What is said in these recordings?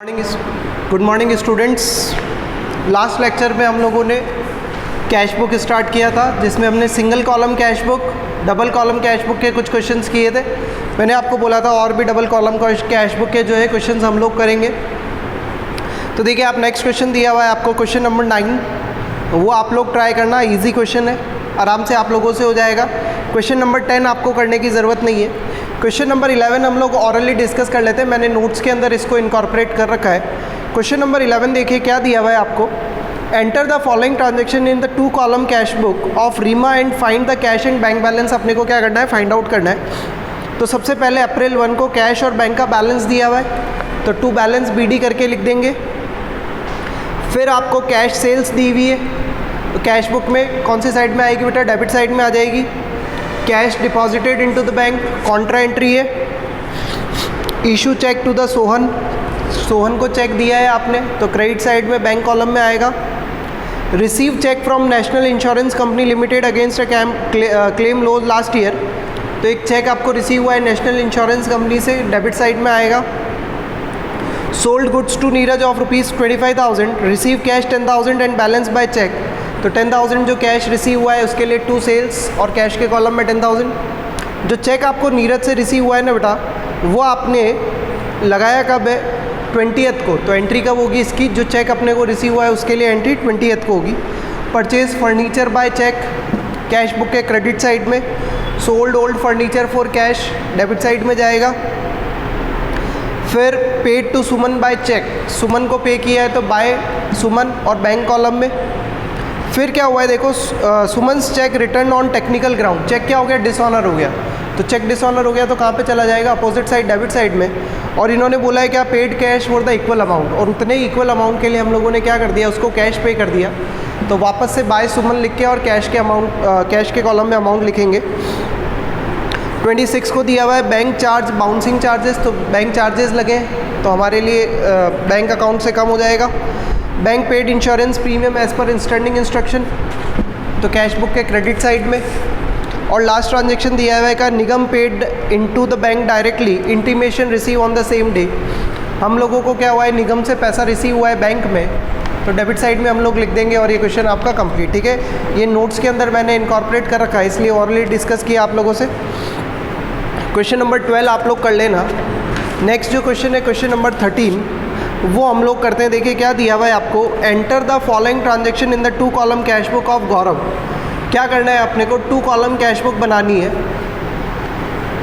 Good morning students. Last lecture में हम लोगों ने कैश बुक स्टार्ट किया था, जिसमें हमने single column cash book, double column cash book के कुछ क्वेश्चंस किए थे। मैंने आपको बोला था और भी डबल कॉलम कैश बुक के जो है क्वेश्चंस हम लोग करेंगे। तो देखिए, आप नेक्स्ट क्वेश्चन दिया हुआ है आपको, क्वेश्चन नंबर 9, वो आप लोग ट्राई करना। ईजी क्वेश्चन है, आराम से आप लोगों से हो जाएगा। क्वेश्चन नंबर 10 आपको करने की ज़रूरत नहीं है। क्वेश्चन नंबर 11 हम लोग ऑरली डिस्कस कर लेते हैं, मैंने नोट्स के अंदर इसको इनकॉर्पोरेट कर रखा है। क्वेश्चन नंबर 11 देखिए क्या दिया हुआ है आपको। Enter the following transaction in the 2 column cash book of Reema and find the cash and bank balance. अपने को क्या करना है, फाइंड आउट करना है। तो सबसे पहले अप्रैल 1 को कैश और बैंक का बैलेंस दिया हुआ है, तो टू बैलेंस BD करके लिख देंगे। फिर आपको कैश सेल्स दी हुई है, तो कैश बुक में कौन सी साइड में आएगी बेटा, डेबिट साइड में आ जाएगी। Cash deposited into the bank, contra entry है। Issue cheque to the Sohan, Sohan को चेक दिया है आपने, तो क्रेडिट साइड में बैंक कॉलम में आएगा। Receive cheque from national insurance company limited against a claim loss last year, तो एक चेक आपको रिसीव हुआ है नेशनल इंश्योरेंस कंपनी से, डेबिट साइड में आएगा। Sold goods to Neeraj of ₹25,000, receive cash 10,000 and balance bye cheque, तो 10,000 जो कैश रिसीव हुआ है उसके लिए 2 सेल्स और कैश के कॉलम में 10,000। जो चेक आपको नीरज से रिसीव हुआ है ना बेटा, वो आपने लगाया कब है, 20th को, तो एंट्री कब होगी इसकी, जो चेक अपने को रिसीव हुआ है उसके लिए एंट्री 20th को होगी। Purchase furniture by cheque, cash book के क्रेडिट साइड में। Sold old furniture for cash, debit side में जाएगा। फिर paid to Suman by cheque, Suman को पे किया है तो बाय सुमन और बैंक कॉलम में। फिर क्या हुआ है देखो, Suman's cheque return on technical ground, cheque क्या हो गया, डिसऑनर हो गया, तो चेक डिसऑनर हो गया तो कहाँ पे चला जाएगा, अपोजिट साइड डेबिट साइड में। और इन्होंने बोला है क्या, paid cash for the equal amount, और उतने इक्वल अमाउंट के लिए हम लोगों ने क्या कर दिया, उसको कैश पे कर दिया। तो वापस से बाय सुमन लिख के और कैश के अमाउंट, कैश के कॉलम में अमाउंट लिखेंगे। 26 को दिया हुआ है बैंक चार्ज बाउंसिंग चार्जेस, तो बैंक चार्जेस लगे तो हमारे लिए बैंक अकाउंट से कम हो जाएगा। Bank paid insurance premium as per standing instruction, तो कैश बुक के क्रेडिट साइड में। और लास्ट ट्रांजेक्शन दिया हुआ है का, Nigam paid into the bank directly, intimation receive on the same day. हम लोगों को क्या हुआ है, निगम से पैसा रिसीव हुआ है बैंक में, तो डेबिट साइड में हम लोग लिख देंगे और ये क्वेश्चन आपका कंप्लीट। ठीक है, ये नोट्स के अंदर मैंने इनकॉर्पोरेट कर रखा है, इसलिए ऑलरेडी डिस्कस किया आप लोगों से। क्वेश्चन नंबर 12 आप लोग कर लेना। नेक्स्ट जो क्वेश्चन है, क्वेश्चन नंबर 13, वो हम लोग करते हैं। देखिए क्या दिया हुआ है आपको, enter the following transaction in the 2 column cash book of Gaurav. क्या करना है अपने को, 2 कॉलम कैश बुक बनानी है।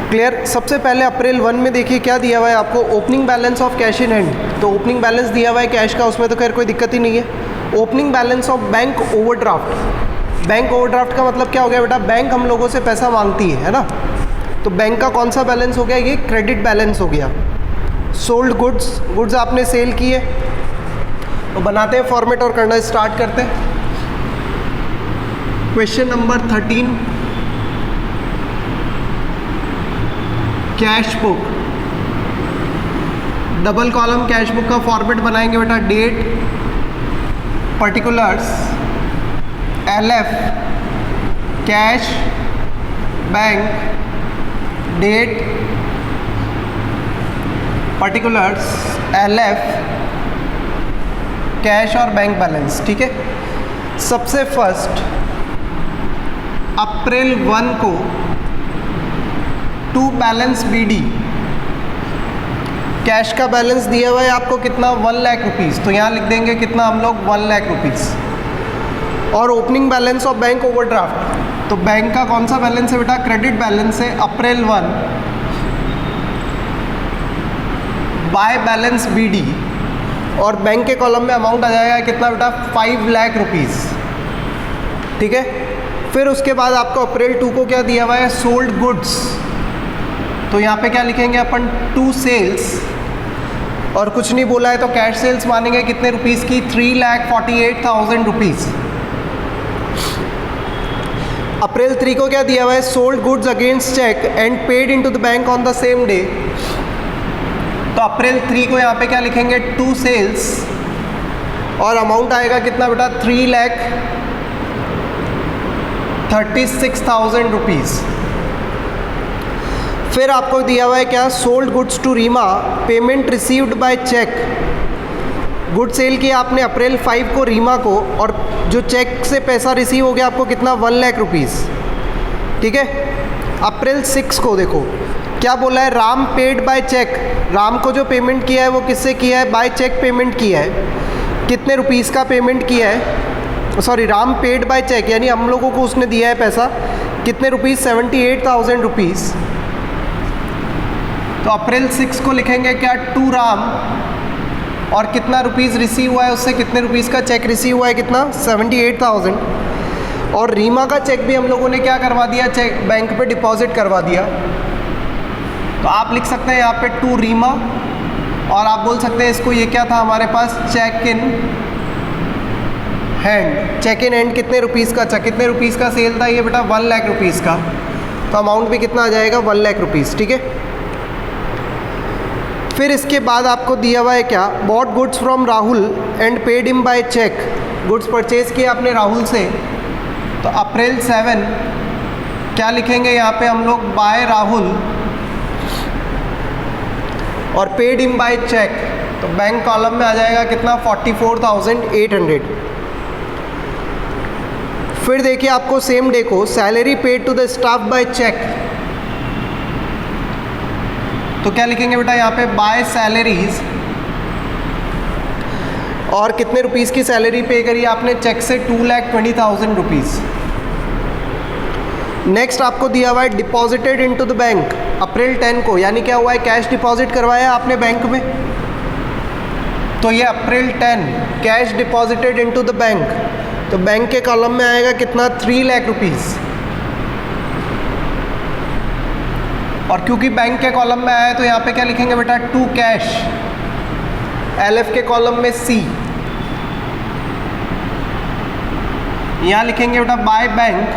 क्लियर। सबसे पहले अप्रैल 1 में देखिए क्या दिया हुआ है आपको, opening balance of cash in hand, तो ओपनिंग बैलेंस दिया हुआ है कैश का, उसमें तो खैर कोई दिक्कत ही नहीं है। Opening balance of bank overdraft, bank overdraft का मतलब क्या हो गया बेटा, बैंक हम लोगों से पैसा मांगती है ना, तो बैंक का कौन सा बैलेंस हो गया, ये क्रेडिट बैलेंस हो गया। सोल्ड गुड्स, गुड्स आपने सेल किए, तो बनाते हैं फॉर्मेट और करना स्टार्ट करते हैं। Question number 13, cash book, double column cash book का फॉर्मेट बनाएंगे बेटा। Date, particulars, LF, cash, bank, date, particulars, LF, cash और बैंक बैलेंस। ठीक है, सबसे फर्स्ट अप्रैल 1 को टू बैलेंस BD, कैश का बैलेंस दिया हुआ है आपको कितना, 1 लाख रुपीज़, तो यहाँ लिख देंगे कितना हम लोग, 1 लाख रुपीज़। और opening balance of bank overdraft, तो बैंक का कौन सा बैलेंस है बेटा, क्रेडिट बैलेंस है, अप्रैल 1 बाय बैलेंस BD, और बैंक के कॉलम में अमाउंट आ जाएगा कितना बेटा, 5 लाख रुपीज़। ठीक है, फिर उसके बाद आपको अप्रैल 2 को क्या दिया हुआ है, सोल्ड गुड्स, तो यहाँ पे क्या लिखेंगे अपन, 2 सेल्स, और कुछ नहीं बोला है तो कैश सेल्स मानेंगे कितने रुपीज़ की, 3,48,000 रुपीज़। अप्रैल 3 को क्या दिया हुआ है, sold goods against cheque and paid into the bank on the same day, तो अप्रैल 3 को यहाँ पे क्या लिखेंगे, 2 सेल्स, और अमाउंट आएगा कितना बेटा, 3,36,000 रुपीज़। फिर आपको दिया हुआ है क्या, sold goods to Reema, payment received by cheque good sale किया आपने अप्रैल 5 को रीमा को, और जो चेक से पैसा रिसीव हो गया आपको कितना, 1 लाख रुपीज़, ठीक है। अप्रैल 6 को देखो क्या बोला है, Ram paid by cheque, Ram को जो पेमेंट किया है वो किससे किया है, बाय चेक पेमेंट किया है, कितने रुपीज़ का पेमेंट किया है, sorry Ram paid by cheque यानी हम लोगों को उसने दिया है पैसा, कितने रुपीज़, 78,000 रुपीज़। तो अप्रैल 6 को लिखेंगे क्या, टू राम, और कितना रुपीज़ रिसीव हुआ है उससे, कितने रुपीज़ का चेक रिसीव हुआ है, कितना, 78,000। और रीमा का चेक भी हम लोगों ने क्या करवा दिया, चेक बैंक पे डिपॉजिट करवा दिया। तो आप लिख सकते हैं यहाँ पे टू रीमा, और आप बोल सकते हैं इसको, ये क्या था हमारे पास, cheque in hand. Cheque in hand कितने रुपीज़ का, अच्छा कितने रुपीज़ का सेल था ये बेटा, 1 लाख रुपीज़ का। तो अमाउंट भी कितना आ जाएगा, 1 लाख रुपीज़, ठीक है। फिर इसके बाद आपको दिया हुआ है क्या, bought goods from Rahul and paid him by cheque, goods purchase किया आपने राहुल से। तो अप्रैल 7 क्या लिखेंगे यहाँ पे हम लोग, बाय राहुल, और पेड हिम बाय चेक, तो बैंक कॉलम में आ जाएगा कितना, 44,800। फिर देखिए आपको सेम डे को salary paid to the staff by cheque, तो क्या लिखेंगे बेटा यहाँ पे, बाय सैलरीज, और कितने रुपीज़ की सैलरी पे करी आपने चेक से, 2,20,000 रुपीज़। नेक्स्ट आपको दिया हुआ है डिपॉजिटेड इनटू द बैंक, अप्रैल 10 को, यानी क्या हुआ है, कैश डिपॉजिट करवाया आपने बैंक में। तो ये अप्रैल 10 cash deposited into the bank, तो बैंक के कॉलम में आएगा कितना, 3 लाख रुपीज़। और क्योंकि बैंक के कॉलम में आया है तो यहाँ पे क्या लिखेंगे बेटा, टू कैश, LF के कॉलम में C, यहाँ लिखेंगे बेटा बाय बैंक,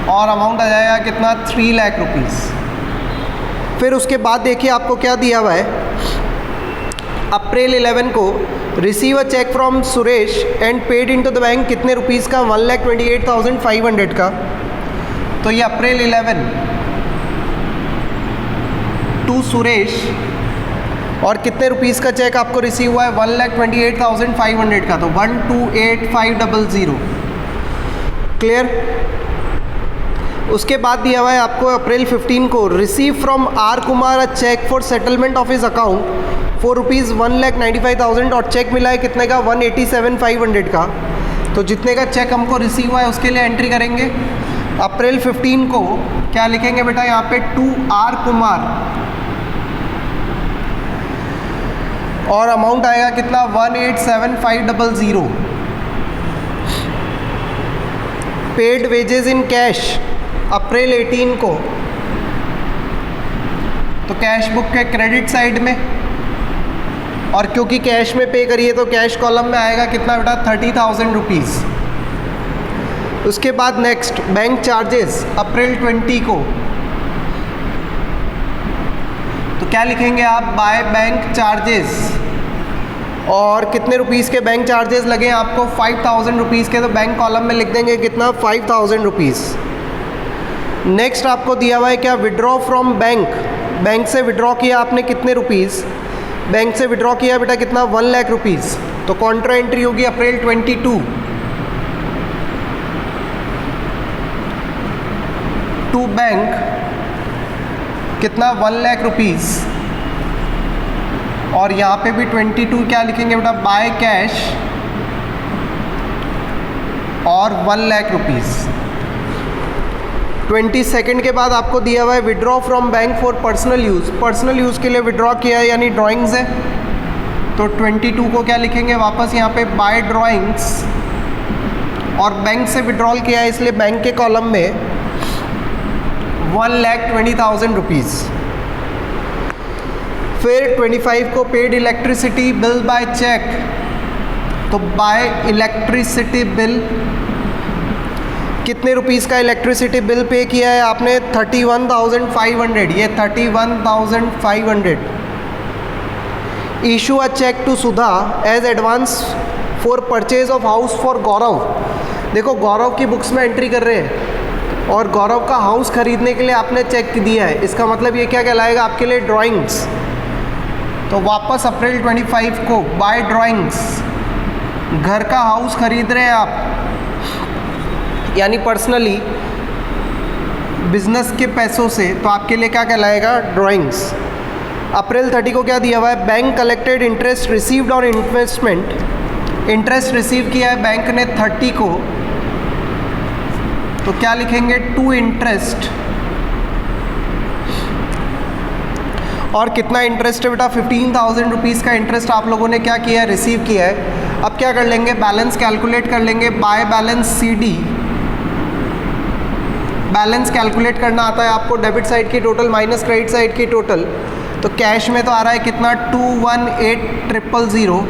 और अमाउंट आ जाएगा कितना, 3 लाख रुपीज़। फिर उसके बाद देखिए आपको क्या दिया हुआ है, अप्रैल 11 को receive a cheque from Suresh and paid into the bank, कितने रुपीज़ का, 1,28,500 का। तो ये अप्रैल 11 टू सुरेश, और कितने रुपीज़ का चेक आपको रिसीव हुआ है, 1,28,500 का, तो 128,500। क्लियर। उसके बाद दिया हुआ है आपको अप्रैल 15 को receive from R Kumar a cheque for settlement of his account for rupees 1,95,000, और चेक मिला है कितने का, 187,500 का। तो जितने का चेक हमको रिसीव हुआ है उसके लिए एंट्री करेंगे। अप्रैल 15 को क्या लिखेंगे बेटा यहाँ पे, टू आर कुमार, और अमाउंट आएगा कितना, 187,500। पेड वेजेस इन कैश अप्रैल 18 को, तो कैश बुक के क्रेडिट साइड में, और क्योंकि कैश में पे करिए तो कैश कॉलम में आएगा कितना बेटा, 30,000 रुपीज़। उसके बाद नेक्स्ट बैंक चार्जेस अप्रैल 20 को, तो क्या लिखेंगे आप, बाय बैंक चार्जेस, और कितने रुपीज़ के बैंक चार्जेस लगे आपको, 5,000 रुपीज़ के, तो बैंक कॉलम में लिख देंगे कितना, 5,000 रुपीज़। नेक्स्ट आपको दिया हुआ है क्या, विड्रॉ फ्रॉम बैंक, बैंक से विड्रॉ किया आपने कितने रुपीज़, बैंक से विड्रॉ किया बेटा कितना, 1 लाख रुपीज़। तो कॉन्ट्रा एंट्री होगी अप्रैल 22 टू बैंक, कितना, 1 लाख रुपीज़। और यहाँ पे भी 22 क्या लिखेंगे बेटा, बाय कैश, और 1 लाख रुपीज़। 22 के बाद आपको दिया हुआ है withdraw from bank for personal use, personal use के लिए विड्रॉ किया है यानी ड्राइंग्स है। तो 22 को क्या लिखेंगे वापस यहाँ पे, बाय ड्राइंग्स, और बैंक से विड्रॉल किया है इसलिए बैंक के कॉलम में 1,20,000 रुपीज़। फिर 25 को paid electricity bill by cheque, तो बाय इलेक्ट्रिसिटी बिल, कितने रुपीज़ का इलेक्ट्रिसिटी बिल पे किया है आपने, 31,500, ये 31,500। Issue a cheque to Sudha as advance for purchase of house for Gaurav. देखो गौरव की बुक्स में एंट्री कर रहे हैं और गौरव का हाउस खरीदने के लिए आपने चेक दिया है, इसका मतलब ये क्या कहलाएगा आपके लिए, ड्राइंग्स। तो वापस अप्रैल 25 को बाय ड्राइंग्स, घर का हाउस खरीद रहे हैं आप यानी पर्सनली बिजनेस के पैसों से, तो आपके लिए क्या कहलाएगा, ड्राइंग्स। अप्रैल 30 को क्या दिया हुआ है, bank collected interest received on investment, interest receive किया है बैंक ने 30 को, तो क्या लिखेंगे, टू इंटरेस्ट। और कितना इंटरेस्ट है बेटा, 15,000 रुपीज़ का इंटरेस्ट आप लोगों ने क्या किया है, रिसीव किया है। अब क्या कर लेंगे, बैलेंस कैलकुलेट कर लेंगे, by balance CD। Balance calculate करना आता है आपको, डेबिट साइड की टोटल माइनस क्रेडिट साइड की टोटल। तो कैश में तो आ रहा है कितना, 218,000,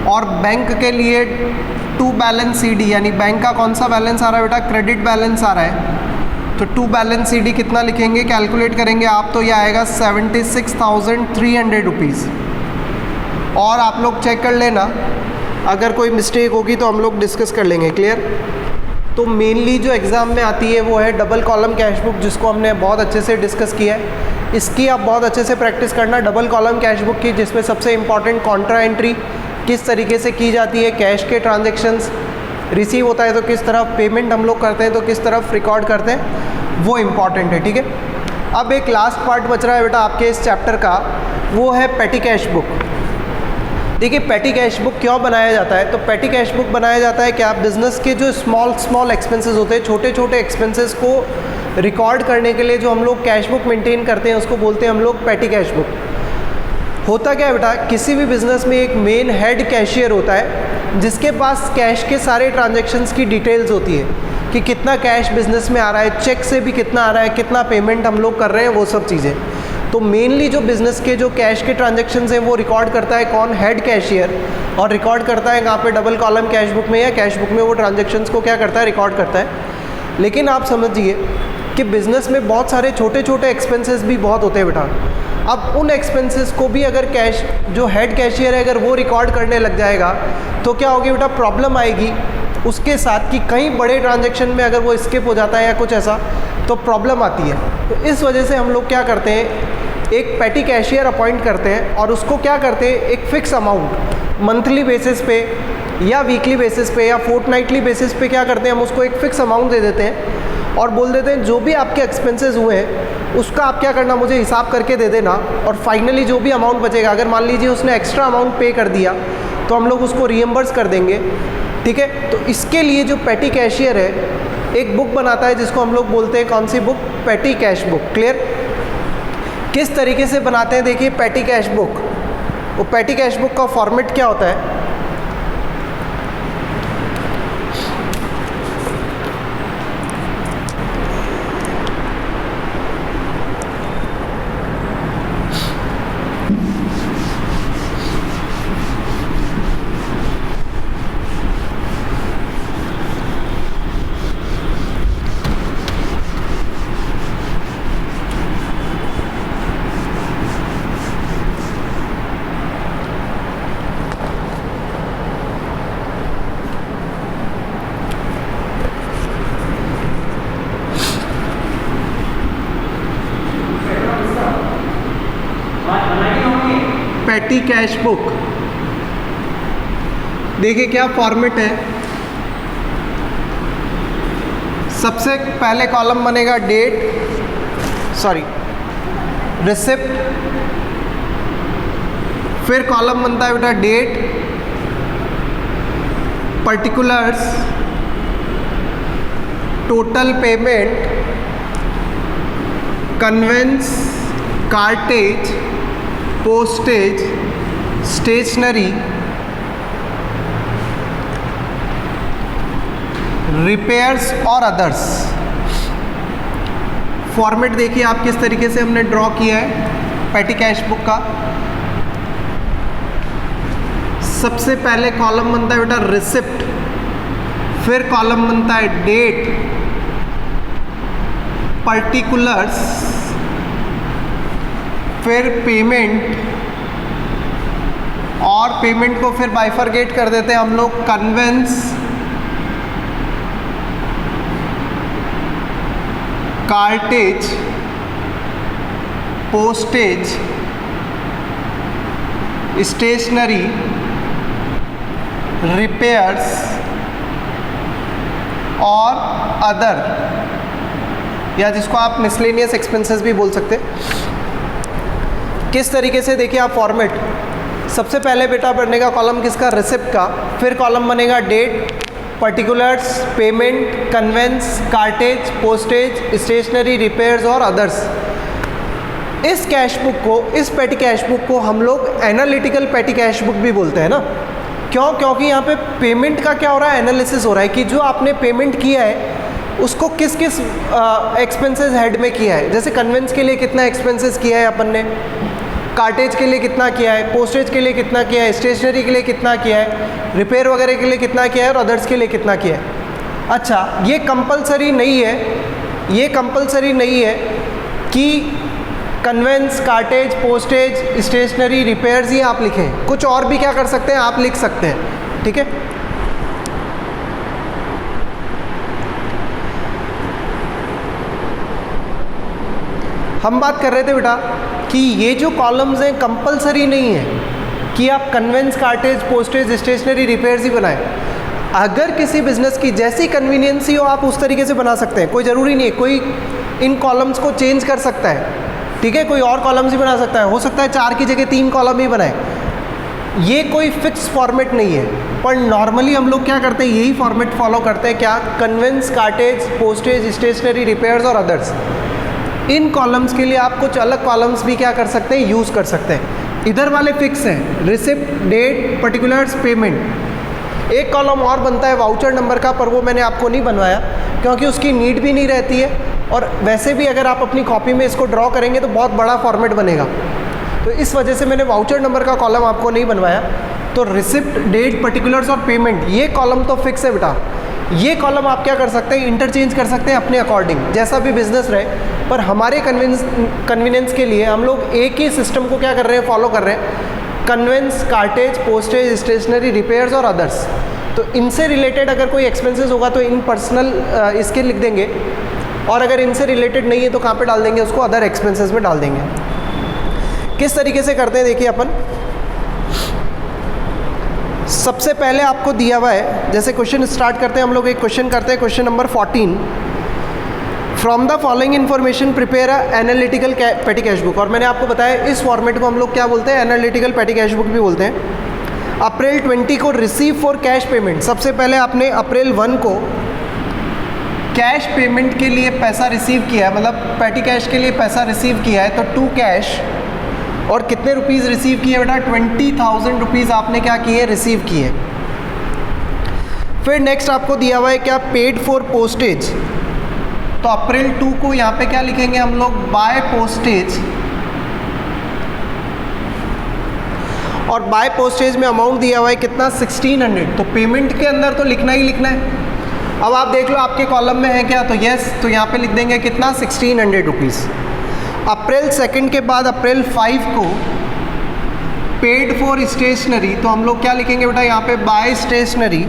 और बैंक के लिए टू बैलेंस CD, यानी बैंक का कौन सा बैलेंस आ रहा है बेटा, क्रेडिट बैलेंस आ रहा है। तो टू बैलेंस CD कितना लिखेंगे, कैलकुलेट करेंगे आप, तो ये आएगा 76,300 रुपीज़। और आप लोग चेक कर लेना, अगर कोई मिस्टेक होगी तो हम लोग डिस्कस कर लेंगे, क्लियर। तो मेनली जो एग्ज़ाम में आती है वो है डबल कॉलम कैश बुक, जिसको हमने बहुत अच्छे से डिस्कस किया है। इसकी आप बहुत अच्छे से प्रैक्टिस करना, डबल कॉलम कैश बुक की, जिसमें सबसे इंपॉर्टेंट कॉन्ट्रा एंट्री किस तरीके से की जाती है, कैश के ट्रांजेक्शन्स रिसीव होता है तो किस तरह पेमेंट हम लोग करते हैं, तो किस तरफ रिकॉर्ड करते हैं, वो इम्पॉर्टेंट है, ठीक है। अब एक लास्ट पार्ट बच रहा है बेटा आपके इस चैप्टर का, वो है पेटी कैश बुक। देखिए पेटी कैश बुक क्यों बनाया जाता है, तो पेटी कैश बुक बनाया जाता है क्या, बिज़नेस के जो स्मॉल एक्सपेंसेस होते हैं, छोटे छोटे एक्सपेंसेस को रिकॉर्ड करने के लिए जो हम लोग कैश बुक मेंटेन करते हैं, उसको बोलते हैं हम लोग पेटी कैश बुक। होता क्या है बेटा, किसी भी बिज़नेस में एक मेन हेड कैशियर होता है, जिसके पास कैश के सारे ट्रांजैक्शंस की डिटेल्स होती है कि कितना कैश बिज़नेस में आ रहा है, चेक से भी कितना आ रहा है, कितना पेमेंट हम लोग कर रहे हैं, वो सब चीज़ें। तो मेनली जो बिज़नेस के जो कैश के ट्रांजैक्शंस हैं वो रिकॉर्ड करता है कौन, हेड कैशियर, और रिकॉर्ड करता है कहाँ पे, डबल कॉलम कैश बुक में या कैश बुक में वो ट्रांजैक्शंस को क्या करता है, रिकॉर्ड करता है। लेकिन आप समझिए कि बिज़नेस में बहुत सारे छोटे छोटे एक्सपेंसेस भी बहुत होते हैं बेटा। अब उन एक्सपेंसेस को भी अगर कैश जो हेड कैशियर है अगर वो रिकॉर्ड करने लग जाएगा तो क्या होगी बेटा, प्रॉब्लम आएगी उसके साथ कि कहीं बड़े ट्रांजैक्शन में अगर वो स्किप हो जाता है या कुछ ऐसा, तो प्रॉब्लम आती है। तो इस वजह से हम लोग क्या करते हैं, एक पेटी कैशियर अपॉइंट करते हैं और उसको क्या करते हैं, एक फ़िक्स अमाउंट मंथली बेसिस पे या वीकली बेसिस पे या फोर्टनाइटली बेसिस पे क्या करते हैं, हम उसको एक फ़िक्स अमाउंट दे देते हैं और बोल देते हैं जो भी आपके एक्सपेंसेस हुए हैं उसका आप क्या करना, मुझे हिसाब करके दे देना, और फाइनली जो भी अमाउंट बचेगा, अगर मान लीजिए उसने एक्स्ट्रा अमाउंट पे कर दिया तो हम लोग उसको रीएम्बर्स कर देंगे, ठीक है। तो इसके लिए जो पेटी कैशियर है एक बुक बनाता है जिसको हम लोग बोलते हैं कौन सी book, petty cash book, clear. किस तरीके से बनाते हैं, देखिए पेटी कैश बुक, वो पेटी कैश बुक का फॉर्मेट क्या होता है, पेटी कैश बुक। देखिए क्या फॉर्मेट है, सबसे पहले कॉलम बनेगा रिसिप्ट, फिर कॉलम बनता है बेटा date, particulars, total payment, conveyance, cartage, postage, stationery, repairs और अदर्स। फॉर्मेट देखिए आप किस तरीके से हमने ड्रॉ किया है पेटी कैश बुक का। सबसे पहले कॉलम बनता है बेटा रिसिप्ट, फिर कॉलम बनता है डेट, पर्टिकुलर्स, फिर पेमेंट, और पेमेंट को फिर बाइफरगेट कर देते हैं हम लोग, conveyance, cartage, postage, stationery repairs और अदर, या जिसको आप मिसलेनियस एक्सपेंसेस भी बोल सकते हैं। किस तरीके से देखिए आप फॉर्मेट, सबसे पहले बेटा बनेगा कॉलम किसका, रिसिप्ट का, फिर कॉलम बनेगा date, particulars, payment, conveyance, cartage, postage, stationery, repairs और अदर्स। इस कैश बुक को, इस पेटी कैश बुक को हम लोग एनालिटिकल पेटी कैश बुक भी बोलते हैं ना। क्यों? क्योंकि यहाँ पे पेमेंट का क्या हो रहा है, एनालिसिस हो रहा है कि जो आपने पेमेंट किया है उसको किस किस एक्सपेंसेस हेड में किया है। जैसे कन्वेंस के लिए कितना एक्सपेंसेस किया है अपन ने, कार्टेज के लिए कितना किया है, पोस्टेज के लिए कितना किया है, स्टेशनरी के लिए कितना किया है, रिपेयर वगैरह के लिए कितना किया है और अदर्स के लिए कितना किया है। अच्छा, ये कंपलसरी नहीं है, ये कंपलसरी नहीं है कि conveyance, cartage, postage, stationery, repairs ही आप लिखें, कुछ और भी क्या कर सकते हैं आप लिख सकते हैं, ठीक है। हम बात कर रहे थे बेटा कि ये जो कॉलम्स हैं कंपलसरी नहीं है कि आप conveyance, cartage, postage, stationery, repairs ही बनाएं। अगर किसी बिजनेस की जैसी कन्वीनियंसी हो आप उस तरीके से बना सकते हैं, कोई ज़रूरी नहीं है, कोई इन कॉलम्स को चेंज कर सकता है, ठीक है, कोई और कॉलम्स ही बना सकता है, हो सकता है 4 की जगह 3 कॉलम ही बनाए, ये कोई फिक्स फॉर्मेट नहीं है। पर नॉर्मली हम लोग क्या करते हैं, यही फॉर्मेट फॉलो करते हैं, क्या, conveyance, cartage, postage, stationery, repairs और अदर्स। इन कॉलम्स के लिए आप कुछ अलग कॉलम्स भी क्या कर सकते हैं, यूज़ कर सकते हैं। इधर वाले फिक्स हैं, रिसिप्ट, डेट, पर्टिकुलर्स, पेमेंट। एक कॉलम और बनता है वाउचर नंबर का, पर वो मैंने आपको नहीं बनवाया क्योंकि उसकी नीड भी नहीं रहती है, और वैसे भी अगर आप अपनी कॉपी में इसको ड्रॉ करेंगे तो बहुत बड़ा फॉर्मेट बनेगा, तो इस वजह से मैंने वाउचर नंबर का कॉलम आपको नहीं बनवाया। तो रिसिप्ट, डेट, पर्टिकुलर्स और पेमेंट, ये कॉलम तो फिक्स है बेटा। ये कॉलम आप क्या कर सकते हैं, इंटरचेंज कर सकते हैं अपने अकॉर्डिंग, जैसा भी बिजनेस रहे, पर हमारे कन्वीनियंस के लिए हम लोग एक ही सिस्टम को क्या कर रहे हैं, फॉलो कर रहे हैं, conveyance, cartage, postage, stationery, repairs और अदर्स। तो इनसे रिलेटेड अगर कोई एक्सपेंसेस होगा तो इन पर्सनल इसके लिख देंगे, और अगर इनसे रिलेटेड नहीं है तो कहाँ पे डाल देंगे, उसको अदर एक्सपेंसेस में डाल देंगे। किस तरीके से करते हैं देखिए अपन, सबसे पहले आपको दिया हुआ है, जैसे क्वेश्चन स्टार्ट करते हैं हम लोग, एक क्वेश्चन करते हैं, question number 14, from the following information prepare a analytical पेटी कैश बुक। और मैंने आपको बताया इस फॉर्मेट को हम लोग क्या बोलते हैं, एनालिटिकल पेटी कैश बुक भी बोलते हैं। अप्रैल 20 को रिसीव फॉर कैश पेमेंट, सबसे पहले आपने अप्रैल 1 को कैश पेमेंट के लिए पैसा रिसीव किया, मतलब पेटी कैश के लिए पैसा रिसीव किया है, तो टू कैश, और कितने रुपीज़ रिसीव किए बेटा, 20,000 रुपीज़ आपने क्या किए, रिसीव किए। फिर नेक्स्ट आपको दिया हुआ है क्या, पेड फॉर पोस्टेज, तो अप्रैल 2 को यहाँ पे क्या लिखेंगे हम लोग, बाय पोस्टेज, और बाय पोस्टेज में अमाउंट दिया हुआ है कितना, 1600। तो पेमेंट के अंदर तो लिखना ही लिखना है। अब आप देख लो आपके कॉलम में है क्या, तो यस, तो यहाँ पे लिख देंगे कितना, 1600 रुपीज़। अप्रैल 2 के बाद अप्रैल 5 को पेड फॉर स्टेशनरी, तो हम लोग क्या लिखेंगे बेटा यहाँ पे, बाय स्टेशनरी,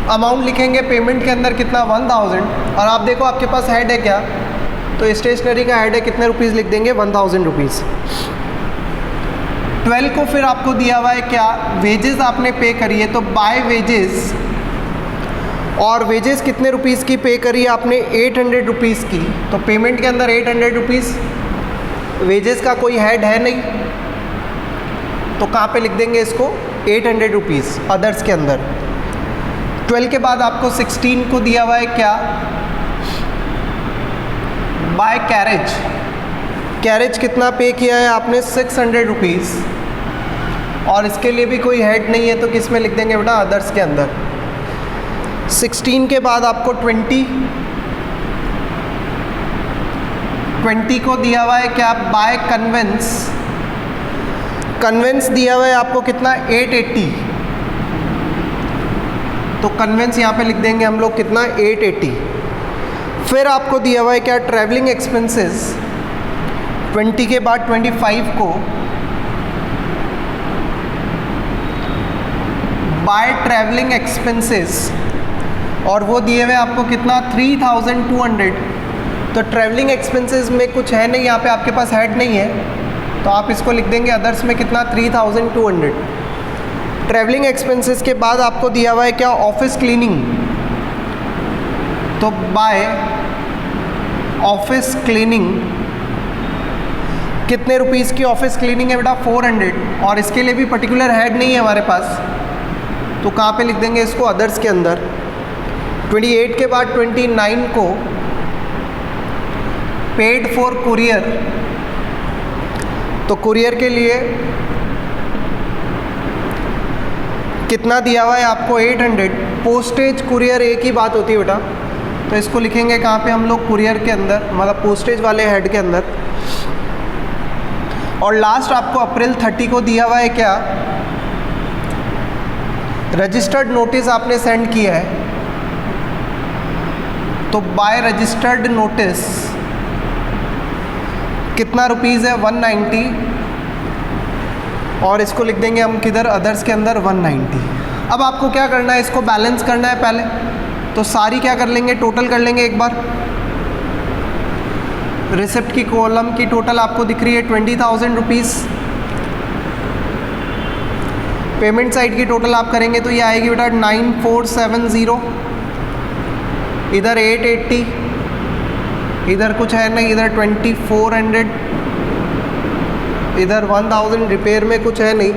अमाउंट लिखेंगे पेमेंट के अंदर कितना, 1000। और आप देखो आपके पास हेड है क्या, तो स्टेशनरी का हेड है, कितने रुपीज़ लिख देंगे, 1000 रुपीज़। 12 को फिर आपको दिया हुआ है क्या, वेजेस आपने पे करी है, तो बाय वेजेस, और वेजेस कितने रुपीज़ की पे करी है आपने, 800 रुपीज़ की। तो पेमेंट के अंदर 800 रुपीज़, वेजेस का कोई हेड है नहीं, तो कहाँ पे लिख देंगे इसको, 800 रुपीज़ अदर्स के अंदर। 12 के बाद आपको 16 को दिया हुआ है क्या, बाय कैरेज, कैरेज कितना पे किया है आपने, 600 रुपीज़, और इसके लिए भी कोई हेड नहीं है, तो किस में लिख देंगे बेटा, अदर्स के अंदर। 16 के बाद आपको 20 को दिया हुआ है क्या, बाय कन्वेंस, कन्वेंस दिया हुआ है आपको कितना, 880, तो कन्वेंस यहाँ पे लिख देंगे हम लोग कितना, 880। फिर आपको दिया हुआ है क्या, ट्रैवलिंग एक्सपेंसेस, 20 के बाद 25 को बाय ट्रैवलिंग एक्सपेंसेस, और वो दिए हुए आपको कितना, 3200। तो ट्रैवलिंग एक्सपेंसेस में कुछ है नहीं, यहाँ पे आपके पास हेड नहीं है, तो आप इसको लिख देंगे अदर्स में कितना 3200। ट्रैवलिंग एक्सपेंसेस के बाद आपको दिया हुआ है क्या, ऑफिस क्लीनिंग। तो बाय ऑफिस क्लीनिंग कितने रुपीस की ऑफिस क्लीनिंग है बेटा, 400। और इसके लिए भी पर्टिकुलर हेड नहीं है हमारे पास, तो कहाँ पे लिख देंगे इसको, अदर्स के अंदर। 28 के बाद 29 को पेड फॉर कुरियर, तो कुरियर के लिए कितना दिया हुआ है आपको, 800। पोस्टेज कुरियर एक ही बात होती है बेटा, तो इसको लिखेंगे कहाँ पे हम लोग, कुरियर के अंदर, मतलब पोस्टेज वाले हेड के अंदर। और लास्ट आपको अप्रैल 30 को दिया हुआ है क्या, रजिस्टर्ड नोटिस आपने सेंड किया है, तो बाय रजिस्टर्ड नोटिस कितना रुपीज़ है, 190। और इसको लिख देंगे हम किधर, अदर्स के अंदर 190। अब आपको क्या करना है, इसको बैलेंस करना है पहले, तो सारी क्या कर लेंगे, टोटल कर लेंगे एक बार। रिसिप्ट की कॉलम की टोटल आपको दिख रही है 20,000 रुपीज़। पेमेंट साइड की टोटल आप करेंगे तो ये आएगी बेटा 9470, इधर 880, इधर कुछ है नहीं, इधर 2400, इधर 1000 रिपेयर में कुछ है नहीं,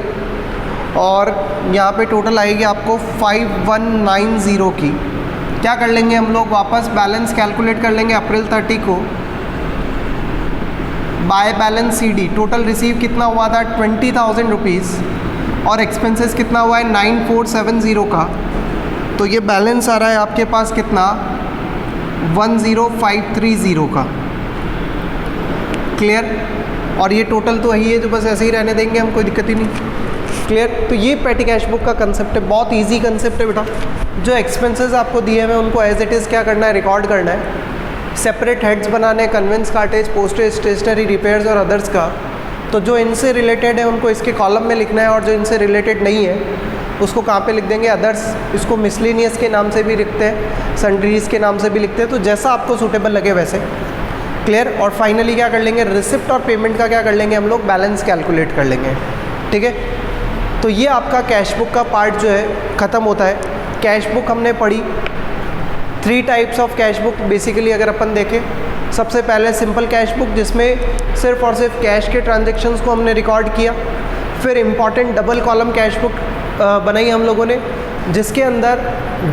और यहाँ पे टोटल आएगी आपको 5190 की। क्या कर लेंगे हम लोग, वापस बैलेंस कैलकुलेट कर लेंगे अप्रैल 30 को। By balance CD total receive कितना हुआ था, 20,000 रुपीज़, और एक्सपेंसेस कितना हुआ है 9470 का, तो ये बैलेंस आ रहा है आपके पास कितना, 10530 का। क्लियर। और ये टोटल तो वही है जो बस ऐसे ही रहने देंगे हम, कोई दिक्कत ही नहीं। क्लियर। तो ये पेटी कैश बुक का कंसेप्ट है, बहुत इजी कंसेप्ट है बेटा। जो एक्सपेंसेस आपको दिए हुए हैं उनको एज इट इज़ क्या करना है, रिकॉर्ड करना है। सेपरेट हेड्स बनाने, conveyance, cartage, postage, stationery, repairs और अदर्स का, तो जो इनसे रिलेटेड है उनको इसके कॉलम में लिखना है, और जो इनसे रिलेटेड नहीं है उसको कहाँ पे लिख देंगे, अदर्स। इसको मिसलेनियस के नाम से भी लिखते हैं, सन्ड्रीज के नाम से भी लिखते हैं, तो जैसा आपको सूटेबल लगे वैसे। क्लियर। और फाइनली क्या कर लेंगे, रिसिप्ट और पेमेंट का क्या कर लेंगे हम लोग, बैलेंस कैलकुलेट कर लेंगे। ठीक है। तो ये आपका कैश बुक का पार्ट जो है ख़त्म होता है। कैश बुक हमने पढ़ी, 3 types of cash book basically अगर अपन देखें। सबसे पहले सिंपल कैश बुक, जिसमें सिर्फ और सिर्फ कैश के ट्रांजेक्शन्स को हमने रिकॉर्ड किया। फिर important double column cash book बनाई हम लोगों ने, जिसके अंदर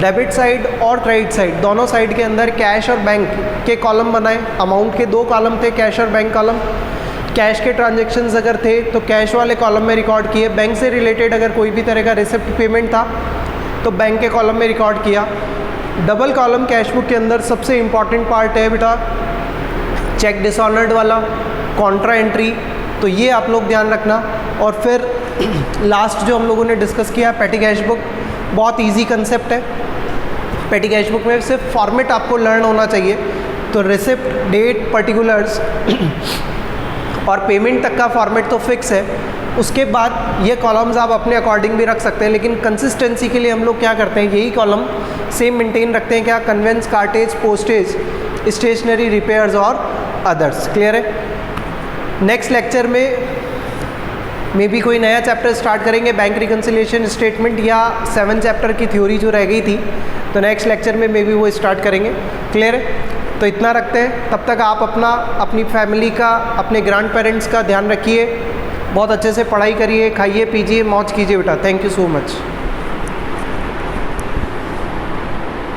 डेबिट साइड और क्रेडिट साइड दोनों साइड के अंदर कैश और बैंक के कॉलम बनाए। अमाउंट के 2 कॉलम थे, कैश और बैंक कॉलम। कैश के ट्रांजेक्शन्स अगर थे तो कैश वाले कॉलम में रिकॉर्ड किए। बैंक से रिलेटेड अगर कोई भी तरह का रिसिप्ट पेमेंट था तो बैंक के कॉलम में रिकॉर्ड किया। डबल कॉलम कैश बुक के अंदर सबसे इम्पॉर्टेंट पार्ट है बेटा चेक डिसऑनर्ड वाला, कॉन्ट्रा एंट्री, तो ये आप लोग ध्यान रखना। और फिर लास्ट जो हम लोगों ने डिस्कस किया पेटी कैश बुक, बहुत इजी कंसेप्ट है। पेटी कैश बुक में सिर्फ फॉर्मेट आपको लर्न होना चाहिए, तो रिसिप्ट, डेट, पर्टिकुलर्स और पेमेंट तक का फॉर्मेट तो फिक्स है। उसके बाद ये कॉलम्स आप अपने अकॉर्डिंग भी रख सकते हैं, लेकिन कंसिस्टेंसी के लिए हम लोग क्या करते हैं, यही कॉलम सेम मेंटेन रखते हैं। क्या, conveyance, cartage, postage, stationery, repairs और अदर्स। क्लियर है। नेक्स्ट लेक्चर में मे बी कोई नया चैप्टर स्टार्ट करेंगे, बैंक रिकन्सिलिएशन स्टेटमेंट या 7 चैप्टर की थ्योरी जो रह गई थी, तो नेक्स्ट लेक्चर में मे बी वो स्टार्ट करेंगे। क्लियर है। तो इतना रखते हैं, तब तक आप अपनी फैमिली का, अपने ग्रैंड पेरेंट्स का ध्यान रखिए, बहुत अच्छे से पढ़ाई करिए, खाइए पीजिए, मौज कीजिए बेटा। Thank you so much.